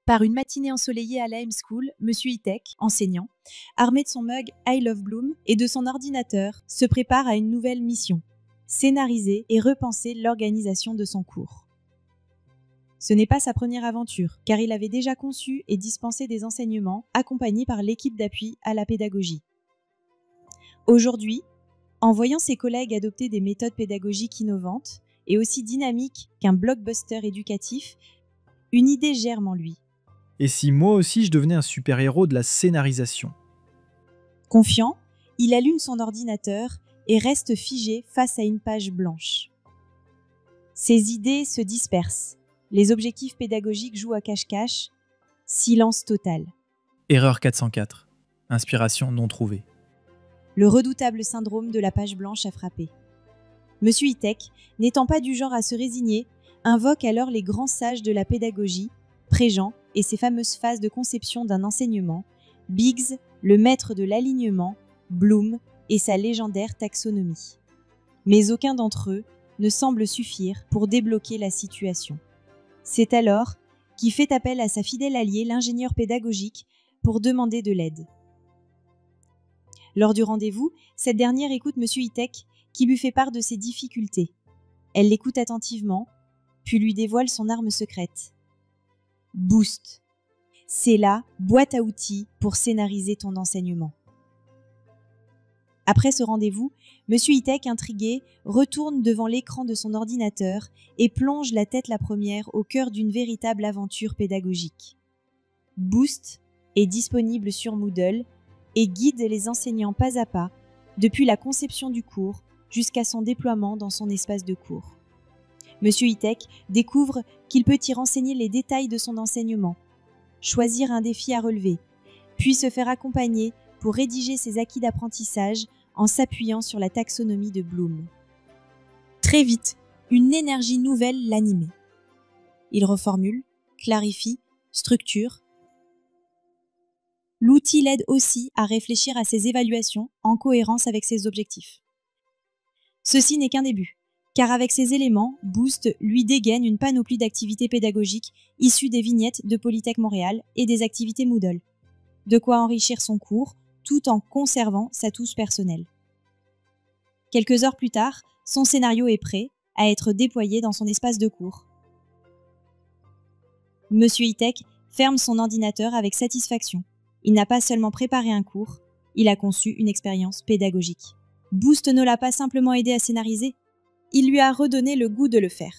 Par une matinée ensoleillée à la M-School, Monsieur Itek, enseignant, armé de son mug I Love Bloom et de son ordinateur, se prépare à une nouvelle mission, scénariser et repenser l'organisation de son cours. Ce n'est pas sa première aventure, car il avait déjà conçu et dispensé des enseignements accompagnés par l'équipe d'appui à la pédagogie. Aujourd'hui, en voyant ses collègues adopter des méthodes pédagogiques innovantes et aussi dynamiques qu'un blockbuster éducatif, une idée germe en lui. Et si moi aussi je devenais un super-héros de la scénarisation ? Confiant, il allume son ordinateur et reste figé face à une page blanche. Ses idées se dispersent. Les objectifs pédagogiques jouent à cache-cache. Silence total. Erreur 404. Inspiration non trouvée. Le redoutable syndrome de la page blanche a frappé. Monsieur Itek, n'étant pas du genre à se résigner, invoque alors les grands sages de la pédagogie, Préjean et ses fameuses phases de conception d'un enseignement, Biggs, le maître de l'alignement, Bloom et sa légendaire taxonomie. Mais aucun d'entre eux ne semble suffire pour débloquer la situation. C'est alors qu'il fait appel à sa fidèle alliée, l'ingénieur pédagogique, pour demander de l'aide. Lors du rendez-vous, cette dernière écoute Monsieur Itek qui lui fait part de ses difficultés. Elle l'écoute attentivement, puis lui dévoile son arme secrète. Boost. C'est la boîte à outils pour scénariser ton enseignement. Après ce rendez-vous, Monsieur Itek, intrigué, retourne devant l'écran de son ordinateur et plonge la tête la première au cœur d'une véritable aventure pédagogique. Boost est disponible sur Moodle et guide les enseignants pas à pas, depuis la conception du cours jusqu'à son déploiement dans son espace de cours. Monsieur Itek découvre qu'il peut y renseigner les détails de son enseignement, choisir un défi à relever, puis se faire accompagner pour rédiger ses acquis d'apprentissage en s'appuyant sur la taxonomie de Bloom. Très vite, une énergie nouvelle l'animait. Il reformule, clarifie, structure. L'outil l'aide aussi à réfléchir à ses évaluations en cohérence avec ses objectifs. Ceci n'est qu'un début, car avec ces éléments, Boost lui dégaine une panoplie d'activités pédagogiques issues des vignettes de Polytech Montréal et des activités Moodle. De quoi enrichir son cours, tout en conservant sa touche personnelle. Quelques heures plus tard, son scénario est prêt à être déployé dans son espace de cours. Monsieur Itek ferme son ordinateur avec satisfaction. Il n'a pas seulement préparé un cours, il a conçu une expérience pédagogique. Boost ne l'a pas simplement aidé à scénariser, il lui a redonné le goût de le faire.